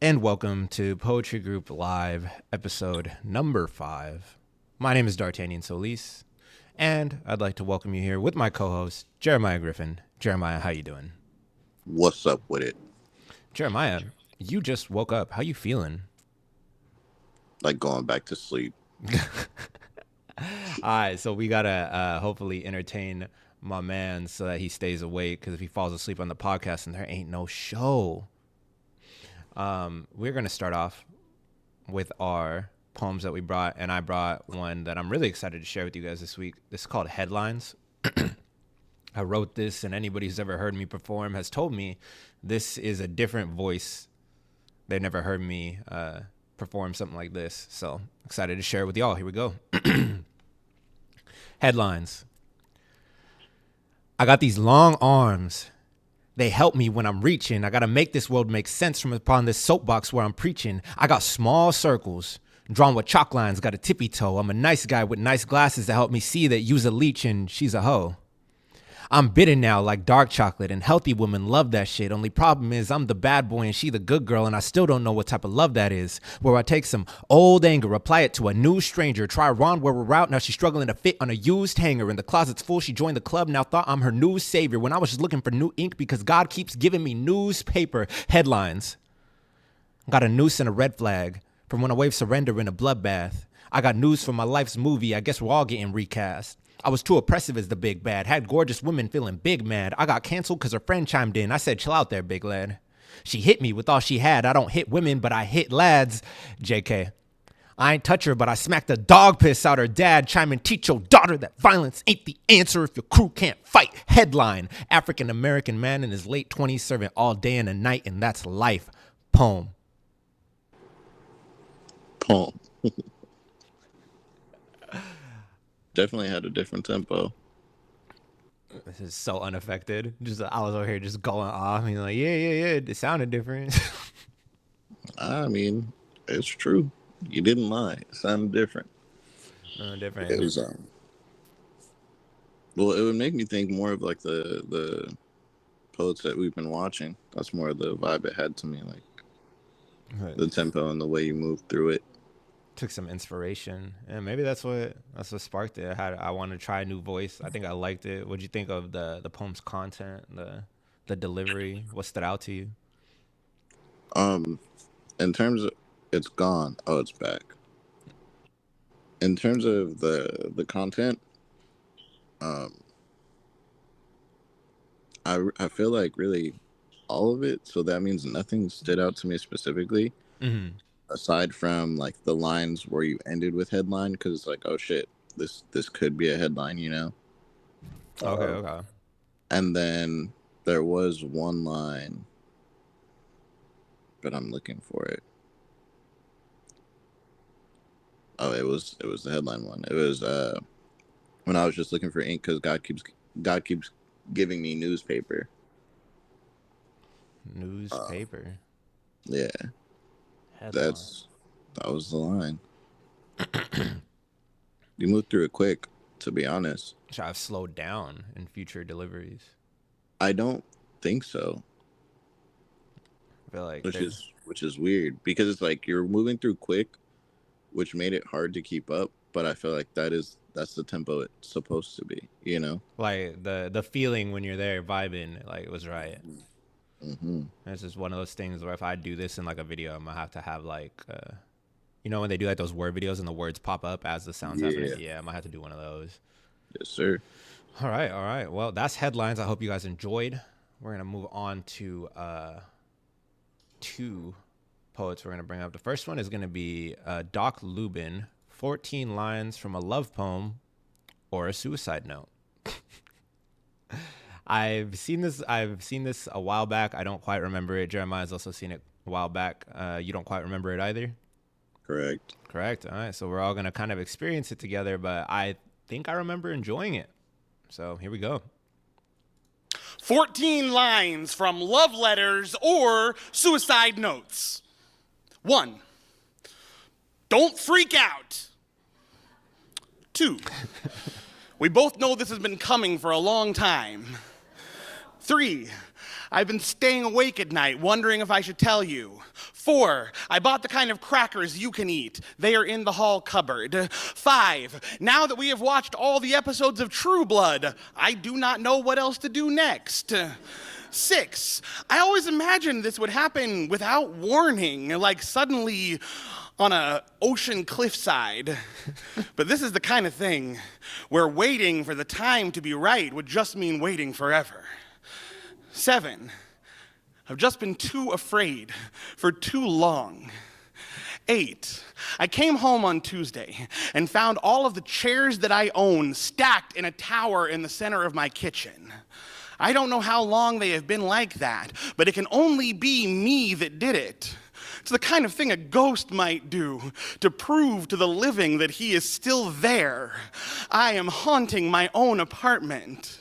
and welcome to Poetry Group Live, episode number 5. My name is D'Artagnan Solis, and I'd like to welcome you here with my co-host, Jeremiah Griffin. Jeremiah, how you doing? What's up with it? Jeremiah, you just woke up. How you feeling? Like going back to sleep. All right, so we gotta hopefully entertain my man so that he stays awake, because if he falls asleep on the podcast and there ain't no show. We're gonna start off with our poems that we brought, and I brought one that I'm really excited to share with you guys this week. This is called Headlines. I wrote this, and anybody who's ever heard me perform has told me this is a different voice. They've never heard me perform something like this, so excited to share it with y'all. Here we go. Headlines. I got these long arms. They help me when I'm reaching. I got to make this world make sense from upon this soapbox where I'm preaching. I got small circles drawn with chalk lines, got a tippy toe. I'm a nice guy with nice glasses to help me see that you's a leech and she's a hoe. I'm bitter now like dark chocolate, and healthy women love that shit. Only problem is I'm the bad boy and she the good girl, and I still don't know what type of love that is. Where I take some old anger, apply it to a new stranger, try Ron where we're out, now she's struggling to fit on a used hanger. And the closet's full, she joined the club, now thought I'm her new savior, when I was just looking for new ink because God keeps giving me newspaper headlines. Got a noose and a red flag from when I waved surrender in a bloodbath. I got news for my life's movie, I guess we're all getting recast. I was too oppressive as the big bad. Had gorgeous women feeling big mad. I got canceled because her friend chimed in. I said, chill out there, big lad. She hit me with all she had. I don't hit women, but I hit lads. JK. I ain't touch her, but I smacked the dog piss out her dad. Chime and teach your daughter that violence ain't the answer if your crew can't fight. Headline. African-American man in his late 20s serving all day and a night, and that's life. Poem. Poem. Definitely had a different tempo. This is so unaffected. I was over here just going off. And like, yeah. It sounded different. I mean, it's true. You didn't lie. It sounded different. Different. It was well, it would make me think more of like the poets that we've been watching. That's more of the vibe it had to me, like the tempo and the way you move through it. Took some inspiration, and maybe that's what sparked it. I wanted to try a new voice. I think I liked it. What'd you think of the poem's content, the delivery? What stood out to you? In terms of it's gone. Oh, it's back. In terms of the content, I feel like really all of it. So that means nothing stood out to me specifically. Mm-hmm. Aside from like the lines where you ended with headline, because it's like, oh shit, this could be a headline, you know. Okay. And then there was one line, but I'm looking for it. Oh, it was the headline one. It was when I was just looking for ink because God keeps giving me newspaper. Newspaper. Yeah. Headline. That was the line. You moved through it quick, to be honest. Should I have slowed down in future deliveries? I don't think so. I feel like which is weird because it's like you're moving through quick, which made it hard to keep up. But I feel like that's the tempo it's supposed to be, you know. like the feeling when you're there vibing, like it was right. Mm-hmm. It's just one of those things where if I do this in like a video, I'm gonna have to have like, you know, when they do like those word videos and the words pop up as the sounds happening. Yeah, I might have to do one of those. Yes, sir. All right. Well, that's headlines. I hope you guys enjoyed. We're gonna move on to two poets we're gonna bring up. The first one is gonna be Doc Lubin, 14 lines from a love poem or a suicide note. I've seen this a while back. I don't quite remember it. Jeremiah's also seen it a while back. You don't quite remember it either? Correct. All right. So we're all going to kind of experience it together, but I think I remember enjoying it. So here we go. 14 lines from love letters or suicide notes. 1. Don't freak out. 2. We both know this has been coming for a long time. 3. I've been staying awake at night wondering if I should tell you. 4, I bought the kind of crackers you can eat. They are in the hall cupboard. 5, now that we have watched all the episodes of True Blood, I do not know what else to do next. 6, I always imagined this would happen without warning, like suddenly on a ocean cliffside. But this is the kind of thing where waiting for the time to be right would just mean waiting forever. 7, I've just been too afraid for too long. 8, I came home on Tuesday and found all of the chairs that I own stacked in a tower in the center of my kitchen. I don't know how long they have been like that, but it can only be me that did it. It's the kind of thing a ghost might do to prove to the living that he is still there. I am haunting my own apartment.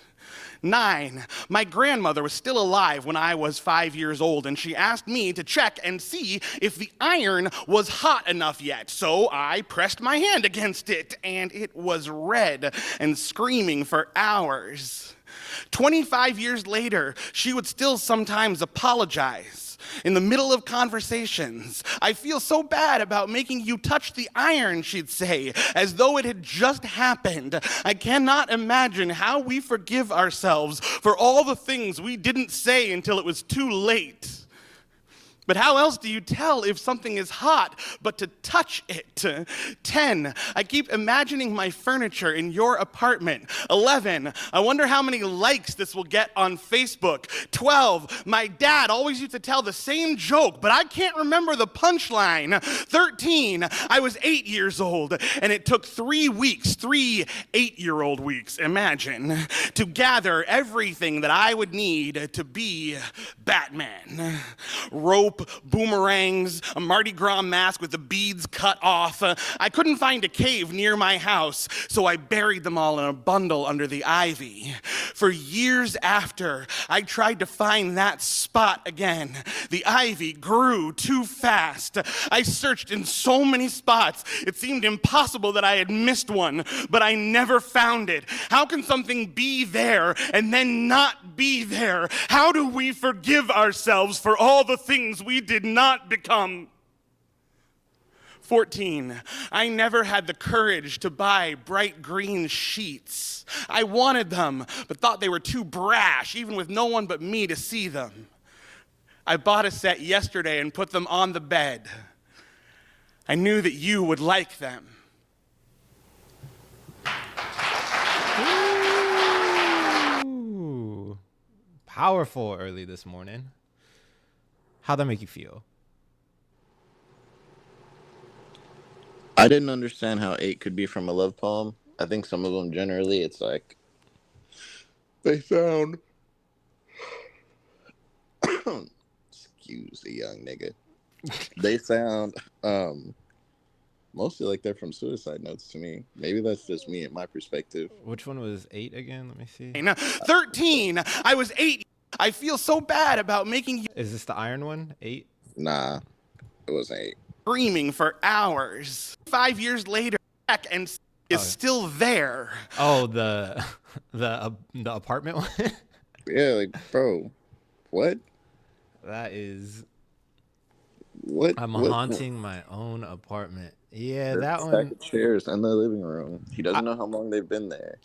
9, my grandmother was still alive when I was 5 years old, and she asked me to check and see if the iron was hot enough yet. So I pressed my hand against it, and it was red and screaming for hours. 25 years later, she would still sometimes apologize. In the middle of conversations, I feel so bad about making you touch the iron, she'd say, as though it had just happened. I cannot imagine how we forgive ourselves for all the things we didn't say until it was too late. But how else do you tell if something is hot but to touch it? 10, I keep imagining my furniture in your apartment. 11, I wonder how many likes this will get on Facebook. 12, my dad always used to tell the same joke, but I can't remember the punchline. 13, I was 8 years old, and it took 3 weeks, 3 8-year-old weeks, imagine, to gather everything that I would need to be Batman. Rope, boomerangs, a Mardi Gras mask with the beads cut off. I couldn't find a cave near my house, so I buried them all in a bundle under the ivy. For years after, I tried to find that spot again. The ivy grew too fast. I searched in so many spots, it seemed impossible that I had missed one, but I never found it. How can something be there and then not be there? How do we forgive ourselves for all the things we did not become? 14, I never had the courage to buy bright green sheets. I wanted them, but thought they were too brash, even with no one but me to see them. I bought a set yesterday and put them on the bed. I knew that you would like them. Ooh, powerful early this morning. How'd that make you feel? I didn't understand how 8 could be from a love poem. I think some of them generally, it's like they sound. Excuse the young nigga. They sound mostly like they're from suicide notes to me. Maybe that's just me and my perspective. Which one was 8 again? Let me see. 13, I was 8. I feel so bad about making you Is this the iron one? 8? Nah, it wasn't 8. screaming for hours. 5 years later, back and is still there. Oh, the apartment one? Yeah, like, bro, what? That is... What? I'm what? haunting my own apartment. Yeah, There's that a one... stack of chairs in the living room. He doesn't know how long they've been there.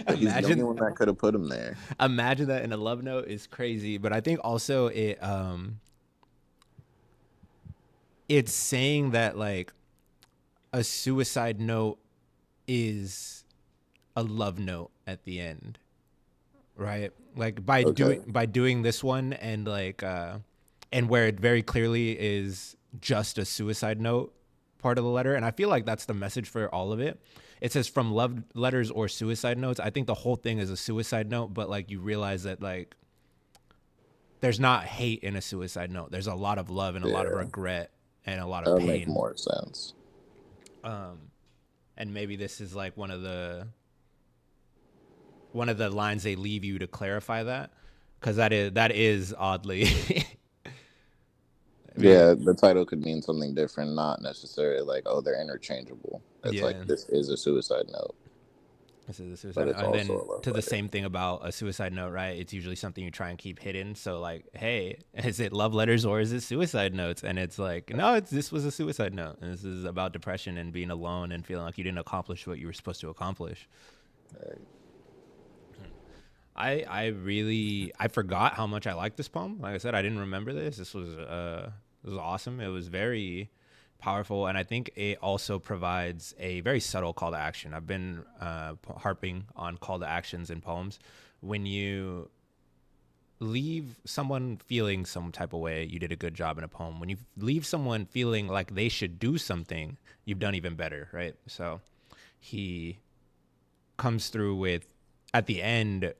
But he's the only one that could have put him there. Imagine that in a love note is crazy, but I think also it's saying that like a suicide note is a love note at the end, right? Like by doing this one and like and where it very clearly is just a suicide note part of the letter, and I feel like that's the message for all of it. It says from love letters or suicide notes. I think the whole thing is a suicide note, but like you realize that like there's not hate in a suicide note. There's a lot of love and a lot of regret and a lot of pain. That would make more sense. And maybe this is like one of the lines they leave you to clarify that, because that is oddly. Yeah, the title could mean something different, not necessarily like, oh, they're interchangeable. It's yeah. like, this is a suicide note. This is a suicide but note. it's And also then a love to the letter. same thing about a suicide note, right? It's usually something you try and keep hidden. So like, hey, is it love letters or is it suicide notes? And it's like, no, this was a suicide note. And this is about depression and being alone and feeling like you didn't accomplish what you were supposed to accomplish. I forgot how much I liked this poem. Like I said, I didn't remember this. This was awesome. It was very powerful, and I think it also provides a very subtle call to action. I've been harping on call to actions in poems. When you leave someone feeling some type of way, you did a good job in a poem. When you leave someone feeling like they should do something, you've done even better, right? So he comes through with, at the end,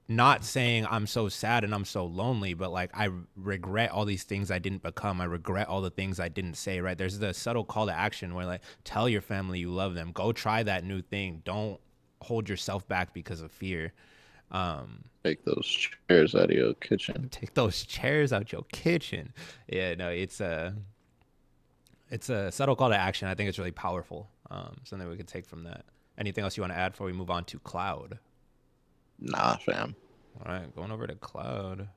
not saying I'm so sad and I'm so lonely, but like I regret all these things I didn't become. I regret all the things I didn't say, right? There's the subtle call to action where like, tell your family you love them. Go try that new thing. Don't hold yourself back because of fear. Take those chairs out of your kitchen. Take those chairs out your kitchen. Yeah, no, it's a subtle call to action. I think it's really powerful. Something we could take from that. Anything else you want to add before we move on to Cloud? Nah, fam. All right, going over to Cloud.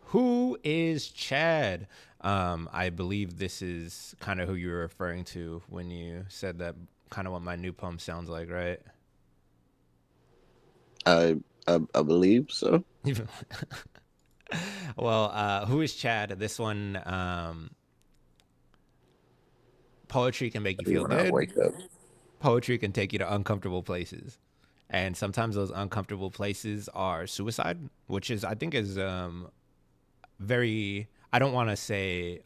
Who is Chad? I believe this is kind of who you were referring to when you said that, kind of what my new poem sounds like, right? I believe so. Well, who is Chad? This one, poetry can make you feel When I good. wake up. Poetry can take you to uncomfortable places. And sometimes those uncomfortable places are suicide, which is, I think, is very, I don't want to say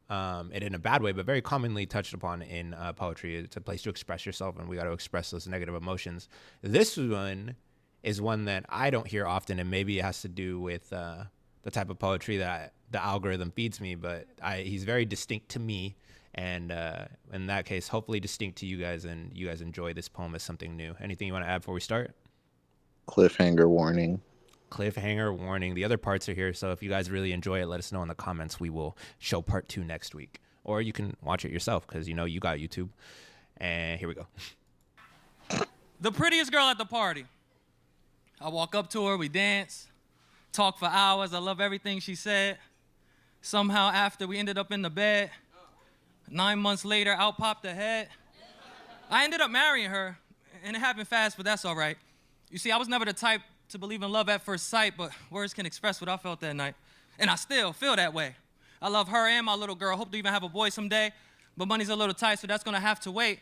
it in a bad way, but very commonly touched upon in poetry. It's a place to express yourself, and we got to express those negative emotions. This one is one that I don't hear often, and maybe it has to do with the type of poetry that the algorithm feeds me, but he's very distinct to me. And in that case, hopefully distinct to you guys, and you guys enjoy this poem as something new. Anything you want to add before we start? Cliffhanger warning. Cliffhanger warning. The other parts are here, so if you guys really enjoy it, let us know in the comments. We will show part 2 next week. Or you can watch it yourself, because you know you got YouTube. And here we go. The prettiest girl at the party. I walk up to her, we dance, talk for hours. I love everything she said. Somehow after, we ended up in the bed. 9 months later, out popped the head. I ended up marrying her, and it happened fast, but that's all right. You see, I was never the type to believe in love at first sight, but words can express what I felt that night. And I still feel that way. I love her and my little girl. Hope to even have a boy someday, but money's a little tight, so that's gonna have to wait.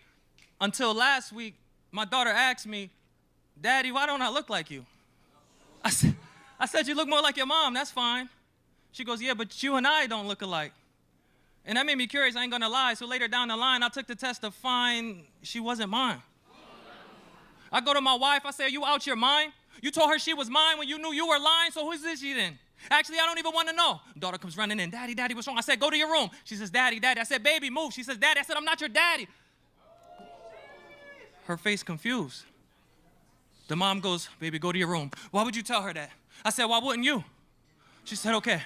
Until last week, my daughter asked me, "Daddy, why don't I look like you?" I said, "You look more like your mom, that's fine." She goes, "Yeah, but you and I don't look alike." And that made me curious, I ain't gonna lie. So later down the line, I took the test to find she wasn't mine. I go to my wife, I say, "Are you out your mind? You told her she was mine when you knew you were lying, so who's this she then?" Actually, I don't even wanna know. Daughter comes running in, "Daddy, Daddy, what's wrong?" I said, "Go to your room." She says, "Daddy, Daddy." I said, "Baby, move." She says, "Daddy." I said, "I'm not your daddy." Her face confused. The mom goes, "Baby, go to your room." "Why would you tell her that?" I said, "Why wouldn't you?" She said, okay,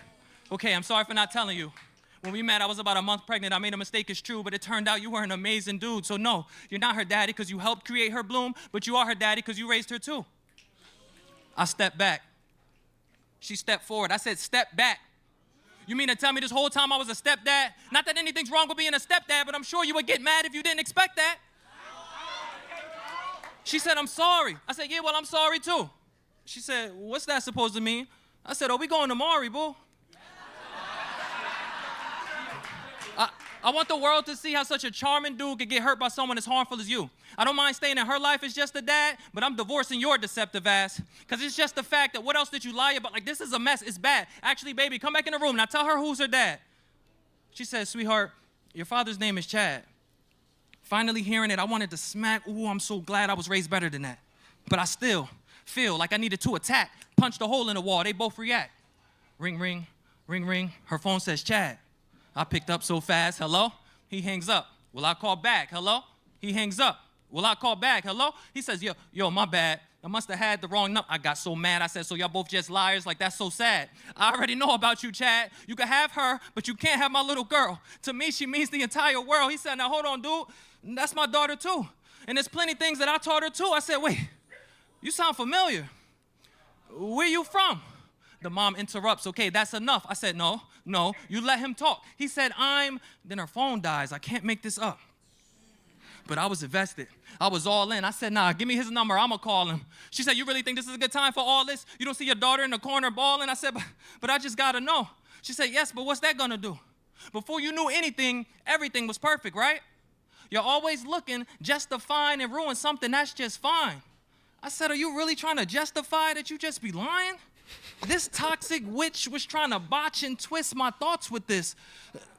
I'm sorry for not telling you. When we met, I was about a month pregnant. I made a mistake, it's true, but it turned out you were an amazing dude. So no, you're not her daddy because you helped create her bloom, but you are her daddy because you raised her too." I stepped back. She stepped forward. I said, "Step back. You mean to tell me this whole time I was a stepdad?" Not that anything's wrong with being a stepdad, but I'm sure you would get mad if you didn't expect that. She said, "I'm sorry." I said, "Yeah, well, I'm sorry too." She said, "What's that supposed to mean?" I said, "Oh, we going to Maury, boo." I want the world to see how such a charming dude could get hurt by someone as harmful as you. I don't mind staying in her life as just a dad, but I'm divorcing your deceptive ass. Because it's just the fact that what else did you lie about? Like, this is a mess. It's bad. Actually, baby, come back in the room. Now tell her who's her dad. She said, "Sweetheart, your father's name is Chad." Finally hearing it, I wanted to smack. Ooh, I'm so glad I was raised better than that. But I still feel like I needed to attack, punch the hole in the wall. They both react. Ring, ring, ring, ring. Her phone says, "Chad." I picked up so fast. "Hello?" He hangs up. "Will I call back?" "Hello?" He hangs up. "Will I call back?" "Hello?" He says, yo, my bad. I must have had the wrong number." I got so mad. I said, "So y'all both just liars? Like, that's so sad. I already know about you, Chad. You can have her, but you can't have my little girl. To me, she means the entire world." He said, "Now, hold on, dude. That's my daughter, too." And there's plenty things that I taught her too. I said, wait, you sound familiar. Where you from? The mom interrupts. Okay, that's enough. I said, no, you let him talk. He said, then her phone dies. I can't make this up. But I was invested. I was all in. I said, nah, give me his number. I'm going to call him. She said, you really think this is a good time for all this? You don't see your daughter in the corner bawling? I said, but I just got to know. She said, yes, but what's that going to do? Before you knew anything, everything was perfect, right? You're always looking just to find and ruin something that's just fine. I said, are you really trying to justify that you just be lying? This toxic witch was trying to botch and twist my thoughts with this,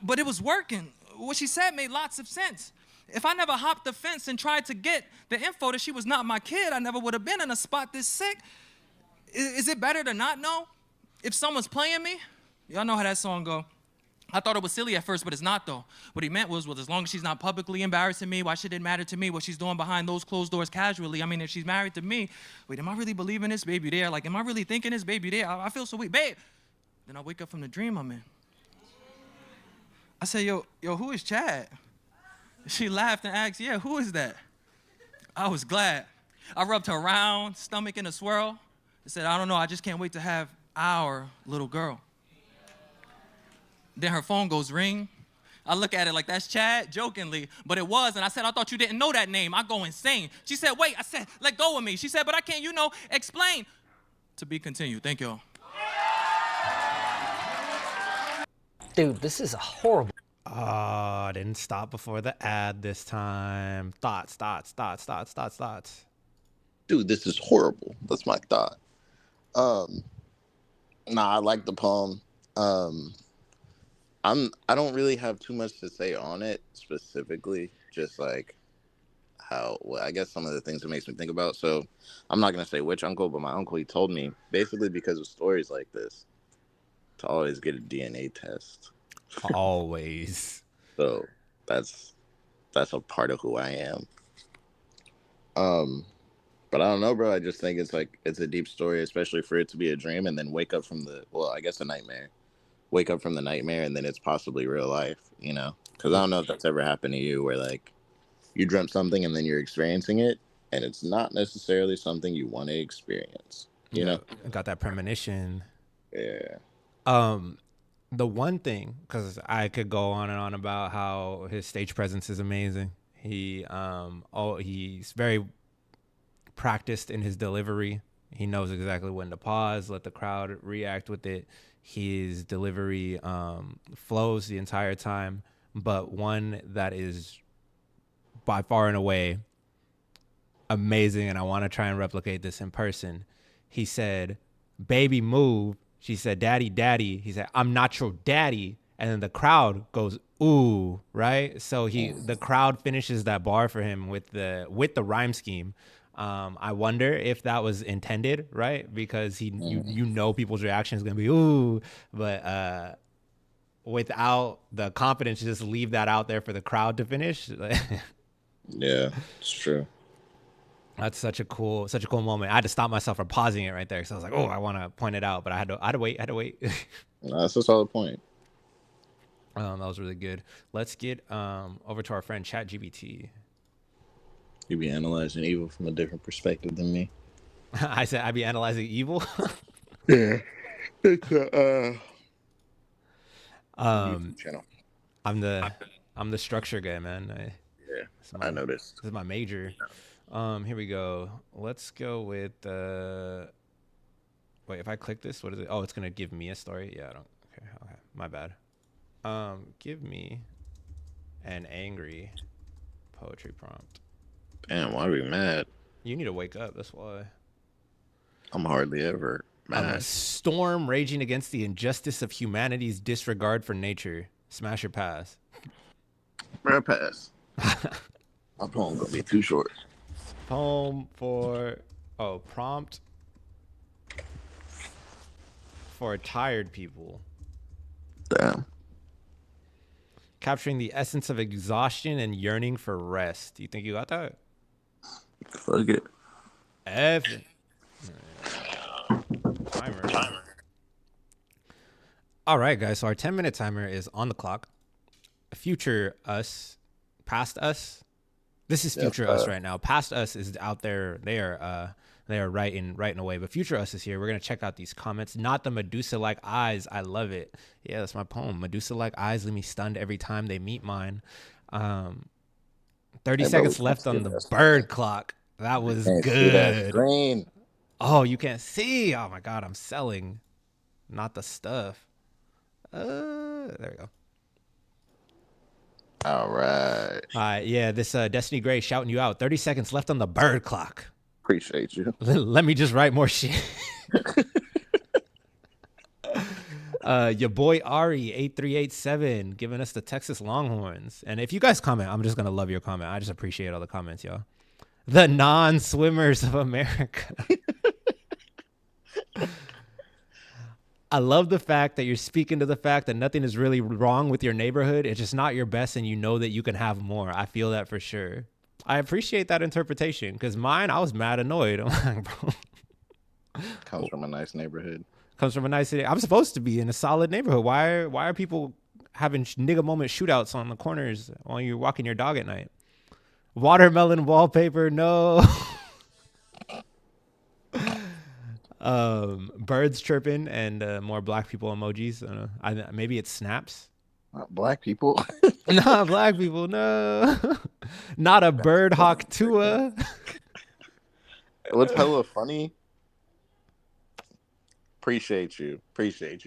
but it was working. What she said made lots of sense. If I never hopped the fence and tried to get the info that she was not my kid, I never would have been in a spot this sick. Is it better to not know if someone's playing me? Y'all know how that song go. I thought it was silly at first, but it's not though. What he meant was, well, as long as she's not publicly embarrassing me, why should it matter to me what she's doing behind those closed doors casually? I mean, if she's married to me, wait, am I really believing this baby there? Like, am I really thinking this baby there? I feel so weak, babe. Then I wake up from the dream I'm in. I say, yo, who is Chad? She laughed and asked, yeah, who is that? I was glad. I rubbed her round, stomach in a swirl. I said, I don't know, I just can't wait to have our little girl. Then her phone goes ring. I look at it like, that's Chad, jokingly, but it was, and I said, I thought you didn't know that name. I go insane. She said, wait, I said, let go of me. She said, but I can't, explain. To be continued. Thank y'all. Dude, this is horrible. I didn't stop before the ad this time. Thoughts. Dude, this is horrible. That's my thought. I like the poem. I don't really have too much to say on it specifically, just like I guess some of the things it makes me think about. So I'm not going to say which uncle, but my uncle, he told me basically because of stories like this to always get a DNA test. Always. So that's a part of who I am. But I don't know, bro. I just think it's a deep story, especially for it to be a dream and then wake up from a nightmare. Wake up from the nightmare and then it's possibly real life, Because I don't know if that's ever happened to you where like you dreamt something and then you're experiencing it and it's not necessarily something you want to experience, you know? I got that premonition. Yeah. The one thing, because I could go on and on about how his stage presence is amazing. He's very practiced in his delivery. He knows exactly when to pause, let the crowd react with it. His delivery flows the entire time, but one that is by far and away amazing, and I want to try and replicate this in person. He said, "Baby, move." She said, "Daddy, daddy." He said, "I'm not your daddy." And then the crowd goes, "Ooh," right? So the crowd finishes that bar for him with the rhyme scheme. I wonder if that was intended, right? Because people's reaction is gonna be "ooh," but without the confidence to just leave that out there for the crowd to finish. Yeah, it's true. That's such a cool moment. I had to stop myself from pausing it right there because I was like, "Oh, I want to point it out," but I had to wait. That's a solid point. That was really good. Let's get over to our friend ChatGPT. You be analyzing evil from a different perspective than me. I said I'd be analyzing evil. Yeah, it's a channel. I'm the structure guy, man. I noticed. This is my major. Here we go. Let's go with wait, if I click this, what is it? Oh, it's gonna give me a story. Yeah, I don't. Okay, my bad. Give me an angry poetry prompt. Damn, why are we mad? You need to wake up. That's why. I'm hardly ever mad. A storm raging against the injustice of humanity's disregard for nature. Smash or pass? Bro, pass. My poem gonna be too short. Poem for prompt for tired people. Damn. Capturing the essence of exhaustion and yearning for rest. Do you think you got that? Fuck it. Timer. All right, guys. So our 10-minute timer is on the clock. Future us, past us. This is Yes, future us right now. Past us is out there. They are writing away. But future us is here. We're gonna check out these comments. Not the Medusa-like eyes. I love it. Yeah, that's my poem. Medusa-like eyes leave me stunned every time they meet mine. 30 Hey, bro, seconds we can't left see on the that bird screen. clock. That was Can't see that good. screen. Oh, you can't see. Oh my God, I'm selling. Not the stuff. There we go. All right. All right, yeah, this Destiny Gray shouting you out. 30 seconds left on the bird clock. Appreciate you. Let me just write more shit. Your boy Ari 8387 giving us the Texas Longhorns. And if you guys comment, I'm just gonna love your comment. I just appreciate all the comments, y'all. The non-swimmers of America. I love the fact that you're speaking to the fact that nothing is really wrong with your neighborhood. It's just not your best, and you know that you can have more. I feel that for sure. I appreciate that interpretation, because mine, I was mad annoyed. I'm like, bro. Comes from a nice neighborhood. Comes from a nice city. I'm supposed to be in a solid neighborhood. Why are people having nigga moment shootouts on the corners while you're walking your dog at night? Watermelon wallpaper, no. Birds chirping and more black people emojis. I don't know. Maybe it's snaps. Not black people. Not black people, no. Not a bird hawk Tua. What's hella funny? Appreciate you,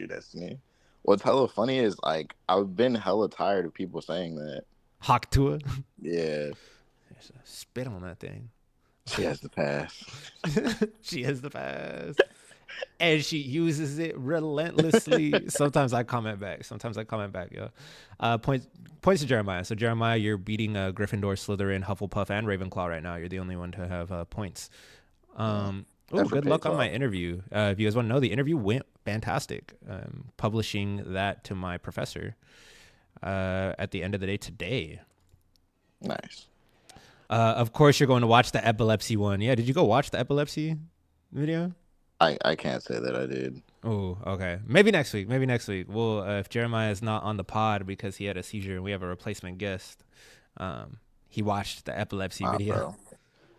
Destiny. What's hella funny is like I've been hella tired of people saying that. Hawk Tua. Yeah, Spit on that thing. she has the pass. She has the pass. And she uses it relentlessly. Sometimes I comment back. Yo. Points to Jeremiah. So Jeremiah, you're beating Gryffindor, Slytherin, Hufflepuff, and Ravenclaw right now. You're the only one to have points. Good luck on my interview. If you guys want to know, the interview went fantastic. Publishing that to my professor at the end of the day today. Nice. Of course, you're going to watch the epilepsy one. Yeah, did you go watch the epilepsy video? I can't say that I did. Oh, okay. Maybe next week. Well, if Jeremiah is not on the pod because he had a seizure and we have a replacement guest, he watched the epilepsy video. Bro.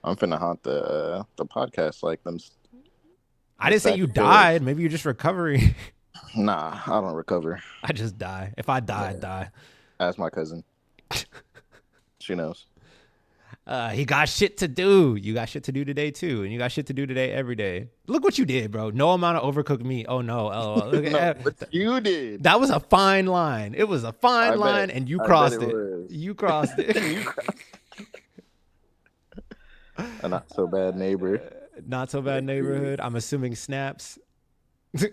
I'm finna haunt the podcast like them. I didn't say you died. Maybe you're just recovering. Nah, I don't recover. I just die. If I die, I die. Ask my cousin. She knows. He got shit to do. You got shit to do today too, and you got shit to do today every day. Look what you did, bro. No amount of overcooked meat. Oh no. Oh, look at what you did. That was a fine line. It was a fine line, and you crossed it. You crossed it. A not so bad neighbor. Not so bad neighborhood. I'm assuming snaps.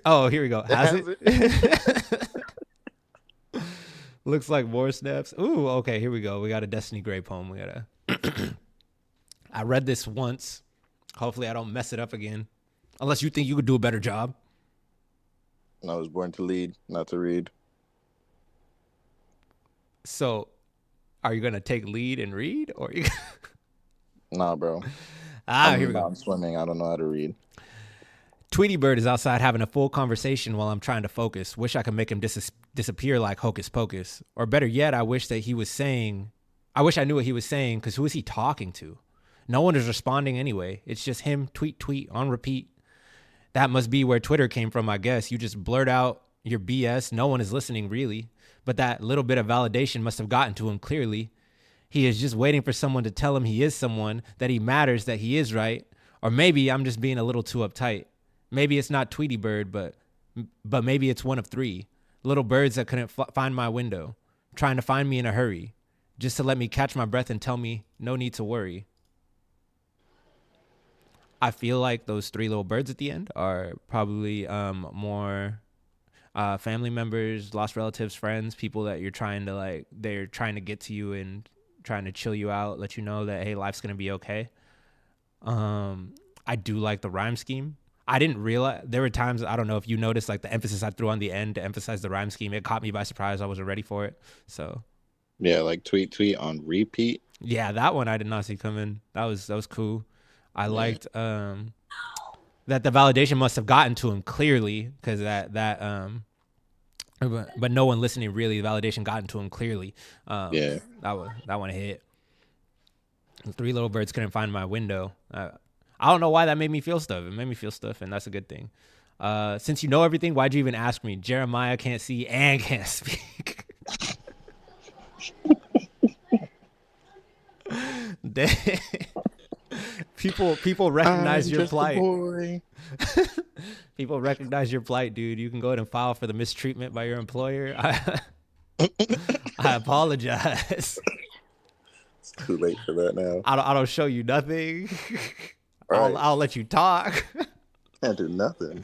Oh, here we go. Has it? Looks like more snaps. Ooh, okay, here we go. We got a Destiny Gray poem. We gotta. I read this once. Hopefully, I don't mess it up again. Unless you think you could do a better job. I was born to lead, not to read. So, are you gonna take lead and read, or you? Nah, bro. Here we go. I'm swimming. I don't know how to read. Tweety Bird is outside having a full conversation while I'm trying to focus. Wish I could make him disappear like Hocus Pocus. Or better yet, I wish I knew what he was saying, because who is he talking to? No one is responding anyway. It's just him, tweet, on repeat. That must be where Twitter came from, I guess. You just blurt out your BS. No one is listening, really. But that little bit of validation must have gotten to him clearly. He is just waiting for someone to tell him he is someone, that he matters, that he is right. Or maybe I'm just being a little too uptight. Maybe it's not Tweety Bird, but maybe it's one of three little birds that couldn't find my window, trying to find me in a hurry, just to let me catch my breath and tell me no need to worry. I feel like those three little birds at the end are probably more family members, lost relatives, friends, people that they're trying to get to you and trying to chill you out, let you know that, hey, life's going to be okay. I do like the rhyme scheme. I didn't realize, there were times, I don't know if you noticed, like the emphasis I threw on the end to emphasize the rhyme scheme. It caught me by surprise. I wasn't ready for it. So yeah, like tweet on repeat. Yeah, that one I did not see coming. That was cool. I liked that the validation must have gotten to him clearly, because but no one listening really. The validation gotten to him clearly. Yeah, that one hit. 3 little birds couldn't find my window. I don't know why that made me feel stuff. It made me feel stuff, and that's a good thing. Since you know everything, why'd you even ask me? Jeremiah can't see and can't speak. People recognize your plight. People recognize your plight, dude. You can go ahead and file for the mistreatment by your employer. I apologize. It's too late for that now. I don't show you nothing. Right. I'll let you talk. Can't do nothing.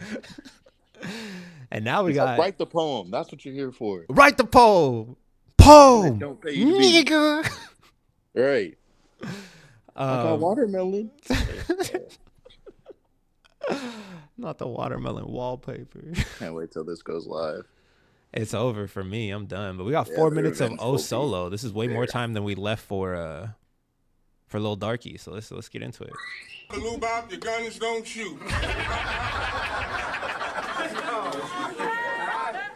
And now we got write the poem. That's what you're here for. Write the poem. Poem. Don't pay you to be. Nigga. Right. I got watermelon. Not the watermelon wallpaper. Can't wait till this goes live. It's over for me. I'm done. But we got 4 minutes of O Solo. This is way more time than we left for Lil Darky. So let's get into it. Lube out, your guns don't shoot.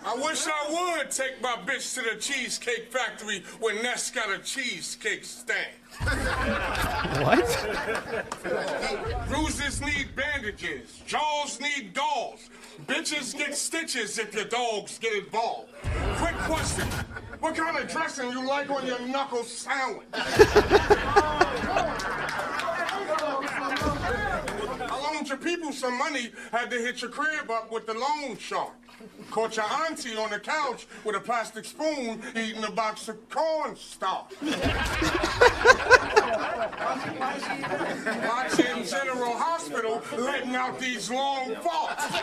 I wish I would take my bitch to the Cheesecake Factory when Ness got a cheesecake stand. What? Bruises need bandages. Jaws need dolls. Bitches get stitches if your dogs get involved. Quick question. What kind of dressing you like on your knuckle sandwich? I loaned your people some money, had to hit your crib up with the loan shark. Caught your auntie on the couch with a plastic spoon eating a box of cornstarch. Watching General Hospital letting out these long farts.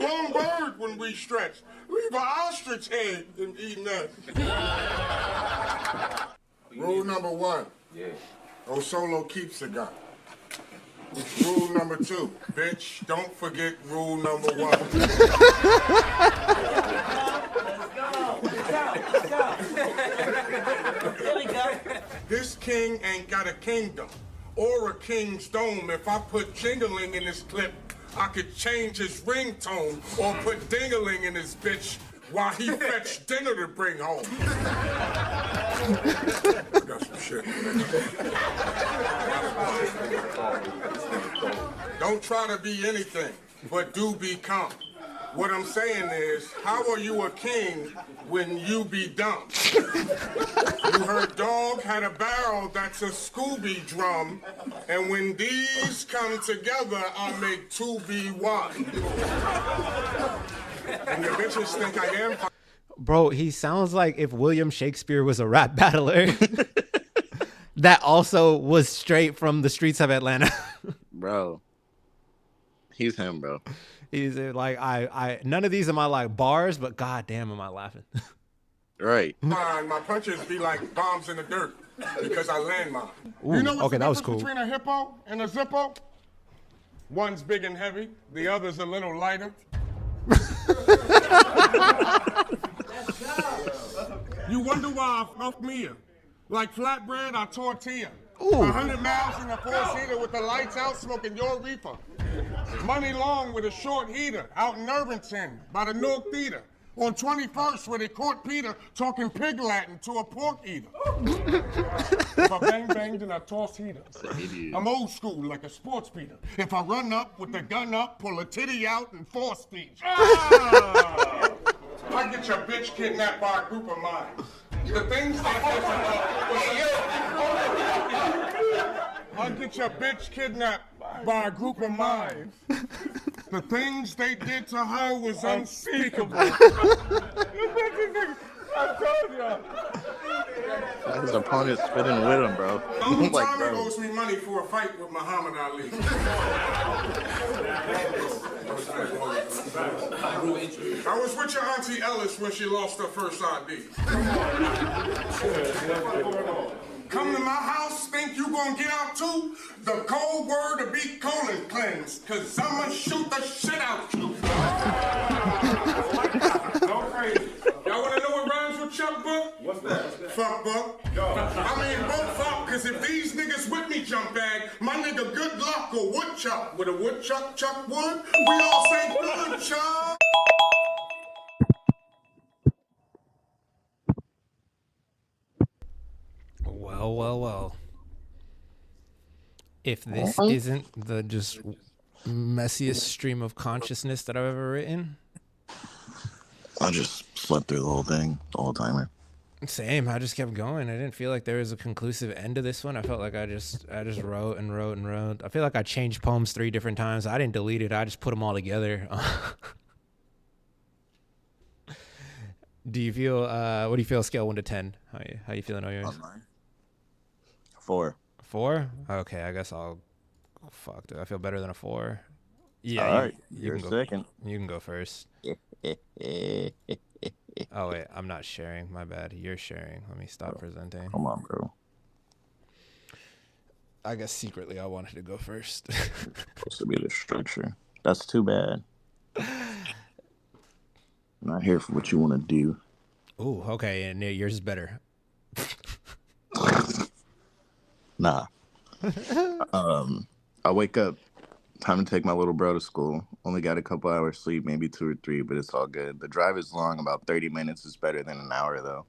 Long bird when we stretch. Leave an ostrich egg and eat nuts. Rule number 1. O Solo keeps a gun. Rule number 2. Bitch, don't forget rule number 1. This king ain't got a kingdom or a king's dome. If I put jingling in this clip, I could change his ringtone or put dingaling in his bitch while he fetched dinner to bring home. I got some shit. Don't try to be anything, but do become. What I'm saying is, how are you a king when you be dumb? You heard dog had a barrel that's a Scooby drum, and when these come together, I make 2B1. And the bitches think I am. Bro, he sounds like if William Shakespeare was a rap battler. That also was straight from the streets of Atlanta. Bro. He's him, bro. He's like, I none of these are my like bars, but goddamn, am I laughing? Right. My punches be like bombs in the dirt because I landmine. Ooh, You know what's okay, the that was difference cool. between a hippo and a zippo? One's big and heavy, the other's a little lighter. You wonder why I fuck Mia. Like flatbread or tortilla. 100 miles in a four-seater with the lights out smoking your reefer. Money long with a short heater out in Irvington by the Newark Theater. On 21st where they caught Peter talking pig Latin to a pork eater. If I bang banged and I toss heaters. I'm old school like a sports beater. If I run up with the gun up, pull a titty out and force speech. I get your bitch kidnapped by a group of mines. The things they did to her. I'll get your bitch kidnapped by a group of mines. The things they did to her was unspeakable. I told y'all. His opponent's spitting with him, bro. Uncle Like, Tommy bro. owes me money for a fight with Muhammad Ali. I was with your Auntie Ellis when she lost her first ID. Come to my house, think you gonna get out too? The cold word to be colon cleansed, cause I'ma shoot the shit out you. Y'all wanna know what rhymes with Chuck Buck? What's that? Fuck Buck. I mean both fuck, cause if these niggas with me jump bag, my nigga good luck or woodchuck. With a woodchuck chuck wood, we all say good chuck. Well. If this Alright. isn't the just messiest stream of consciousness that I've ever written, I just slept through the whole thing, the whole timer. same. I just kept going. I didn't feel like there was a conclusive end to this one. I felt like I just wrote and wrote and wrote. I feel like I changed poems 3 different times. I didn't delete it. I just put them all together. Do you feel? What do you feel? Scale 1 to 10. How you feeling on yours? 4. 4? Okay, I guess I'll. Fuck, do I feel better than a 4? Yeah, All right, you you're can go. second. You can go first. Oh wait, I'm not sharing. My bad. You're sharing. Let me stop presenting. Come on, bro. I guess secretly I wanted to go first. Supposed to be the structure. That's too bad. I'm not here for what you want to do. Ooh, okay, and yours is better. Nah. I wake up. Time to take my little bro to school. Only got a couple hours sleep, maybe 2 or 3, but it's all good. The drive is long, about 30 minutes. Is better than an hour, though.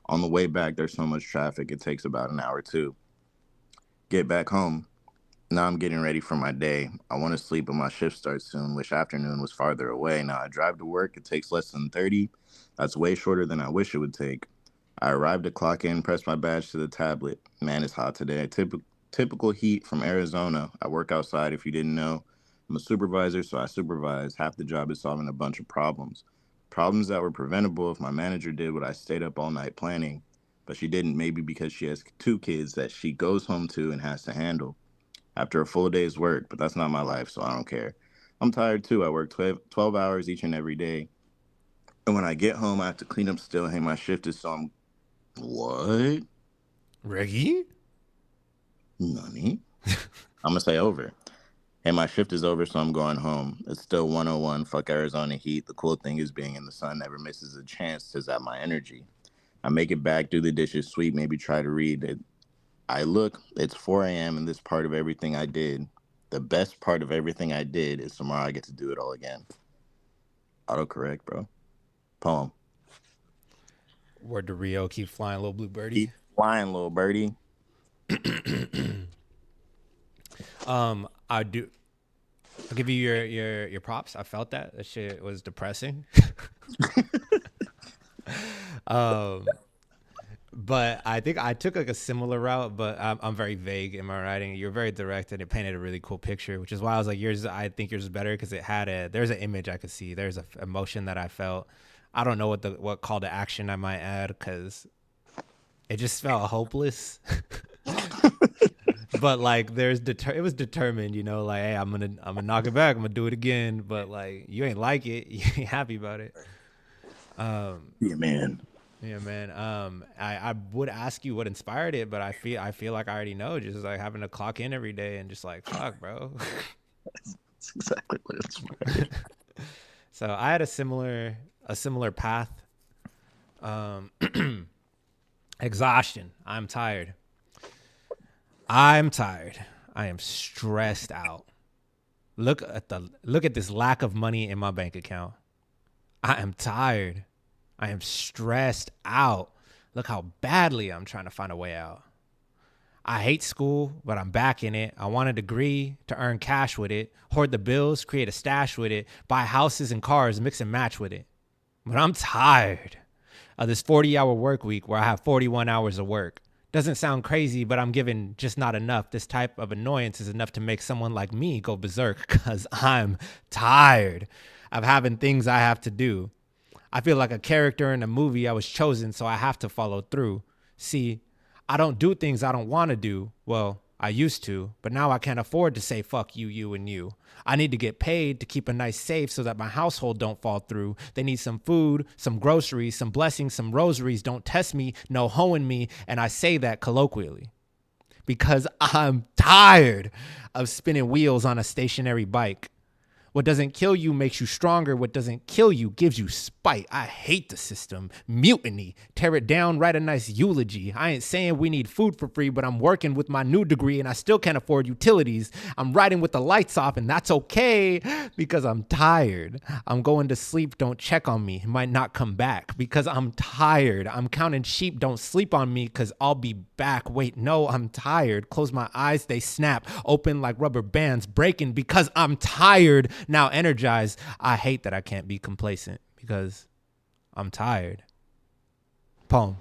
On the way back, there's so much traffic, it takes about an hour, too. Get back home. Now I'm getting ready for my day. I want to sleep, but my shift starts soon, which afternoon was farther away. Now I drive to work. It takes less than 30. That's way shorter than I wish it would take. I arrived to clock in, press my badge to the tablet. Man, it's hot today. Typical heat from Arizona. I work outside, if you didn't know. I'm a supervisor, so I supervise. Half the job is solving a bunch of problems. Problems that were preventable if my manager did what I stayed up all night planning. But she didn't, maybe because she has 2 kids that she goes home to and has to handle after a full day's work, but that's not my life, so I don't care. I'm tired too. I work 12 hours each and every day. And when I get home, I have to clean up still. Hey, my shift is so I'm... What? Reggie? Nani? I'm going to say over. Hey, my shift is over, so I'm going home. It's still 101. Fuck Arizona heat. The cool thing is being in the sun never misses a chance to zap my energy. I make it back, do the dishes, sweep, maybe try to read it. I look, it's 4 a.m. and this part of everything I did, the best part of everything I did is tomorrow I get to do it all again. Autocorrect, bro. Poem. Word to Rio, keep flying, little blue birdie. Keep flying, little birdie. I'll give you your props. I felt that shit was depressing. But I think I took like a similar route, but I'm very vague in my writing. You're very direct, and it painted a really cool picture, which is why I was like, I think yours is better because it had there's an image I could see. There's a emotion that I felt. I don't know what call to action I might add because it just felt hopeless. But like it was determined, like, hey, I'm gonna knock it back. I'm gonna do it again. But like you ain't like it, you ain't happy about it. Yeah, man. Yeah, man. I would ask you what inspired it, but I feel like I already know. Just like having to clock in every day and just like fuck, bro. That's exactly what inspired it. So I had a similar path. Exhaustion. I'm tired. I am stressed out. Look at this lack of money in my bank account. I am tired. I am stressed out. Look how badly I'm trying to find a way out. I hate school, but I'm back in it. I want a degree to earn cash with it, hoard the bills, create a stash with it, buy houses and cars, mix and match with it. But I'm tired of this 40-hour work week where I have 41 hours of work. Doesn't sound crazy, but I'm given just not enough. This type of annoyance is enough to make someone like me go berserk because I'm tired of having things I have to do. I feel like a character in a movie I was chosen, so I have to follow through. See, I don't do things I don't want to do. Well, I used to, but now I can't afford to say fuck you, you, and you. I need to get paid to keep a nice safe so that my household don't fall through. They need some food, some groceries, some blessings, some rosaries. Don't test me, no hoeing me, and I say that colloquially. Because I'm tired of spinning wheels on a stationary bike. What doesn't kill you makes you stronger. What doesn't kill you gives you spite. I hate the system. Mutiny. Tear it down, write a nice eulogy. I ain't saying we need food for free, but I'm working with my new degree and I still can't afford utilities. I'm riding with the lights off and that's okay because I'm tired. I'm going to sleep, don't check on me. It might not come back because I'm tired. I'm counting sheep, don't sleep on me because I'll be back. Wait, no, I'm tired. Close my eyes, they snap. Open like rubber bands, breaking because I'm tired. Now energized. I hate that I can't be complacent because I'm tired. Poem.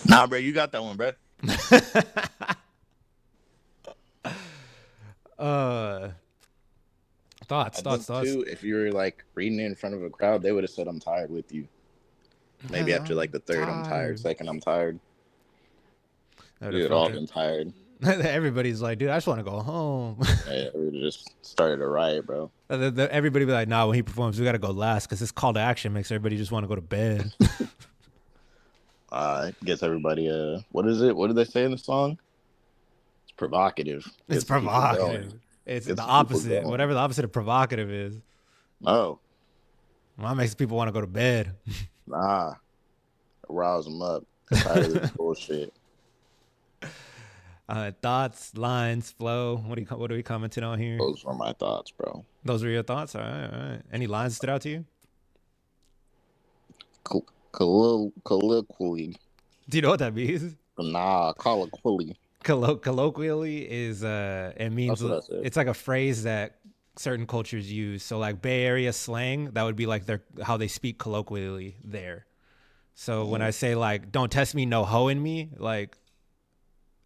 Nah, bro, you got that one, bro. Thoughts. Too, if you were like reading it in front of a crowd, they would have said, "I'm tired" with you. Maybe after like the third, "I'm tired." Second, "I'm tired." We had all been tired. Everybody's like, dude, I just want to go home. Yeah, we just started a riot, bro. Everybody be like, nah, when he performs, we got to go last because this call to action makes everybody just want to go to bed. Gets everybody, what is it? What did they say in the song? It's provocative. It's provocative. It's the opposite. Whatever the opposite of provocative is. Oh. Well, that makes people want to go to bed. Nah. Rouse them up. Tired of this bullshit. Thoughts, lines, flow. What are we commenting on here? Those were my thoughts, bro. Those were your thoughts? All right. Any lines stood out to you? Colloquially. Do you know what that means? Nah, colloquially. Colloquially is it means it's like a phrase that certain cultures use. So like Bay Area slang, that would be like how they speak colloquially there. So when I say like, don't test me, no hoe in me, like,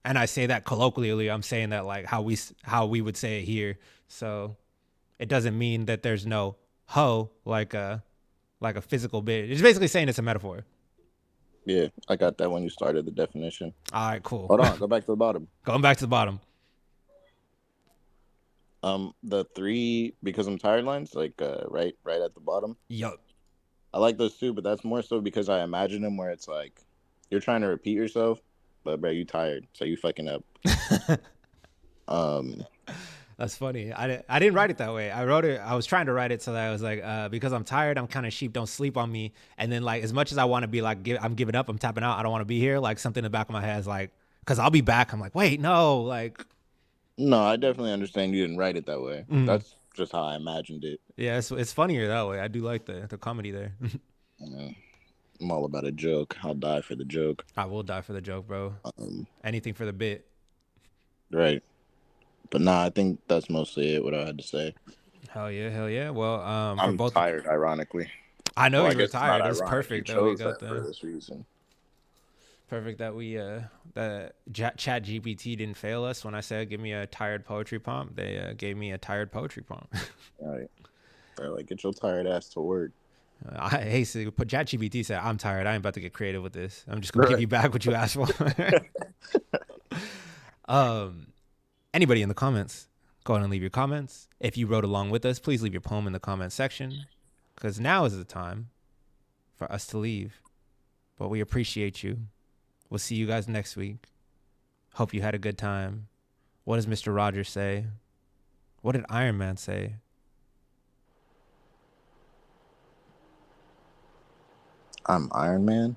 and I say that colloquially, I'm saying that like how we would say it here. So it doesn't mean that there's no hoe like a physical bit. It's basically saying it's a metaphor. Yeah, I got that when you started the definition. All right, cool. Hold on, go back to the bottom. Going back to the bottom. The 3 because I'm tired lines, like right at the bottom. Yup. I like those too, but that's more so because I imagine them where it's like you're trying to repeat yourself, but bro, you tired, so you fucking up. That's funny. I didn't write it that way. I wrote it. I was trying to write it so that I was like, because I'm tired, I'm kind of sheep. Don't sleep on me. And then like, as much as I want to be like, I'm giving up. I'm tapping out. I don't want to be here. Like something in the back of my head is like, because I'll be back. I'm like, wait, no, like. No, I definitely understand you didn't write it that way. That's just how I imagined it. Yeah, it's funnier that way. I do like the comedy there. I'm all about a joke. I'll die for the joke. I will die for the joke, bro. Anything for the bit. Right. But nah, I think that's mostly it, what I had to say. Hell yeah. Well, I'm tired, ironically. I know you're tired. It's perfect that we got that for this reason. Perfect that we that Chat GPT didn't fail us when I said give me a tired poetry prompt. They gave me a tired poetry prompt. All right. They're like, get your tired ass to work. So Chat GPT said, I'm tired. I ain't about to get creative with this. I'm just gonna give you back what you asked for. Anybody in the comments, go ahead and leave your comments. If you wrote along with us, please leave your poem in the comment section, because now is the time for us to leave. But we appreciate you. We'll see you guys next week. Hope you had a good time. What does Mr. Rogers say? What did Iron Man say? I'm Iron Man?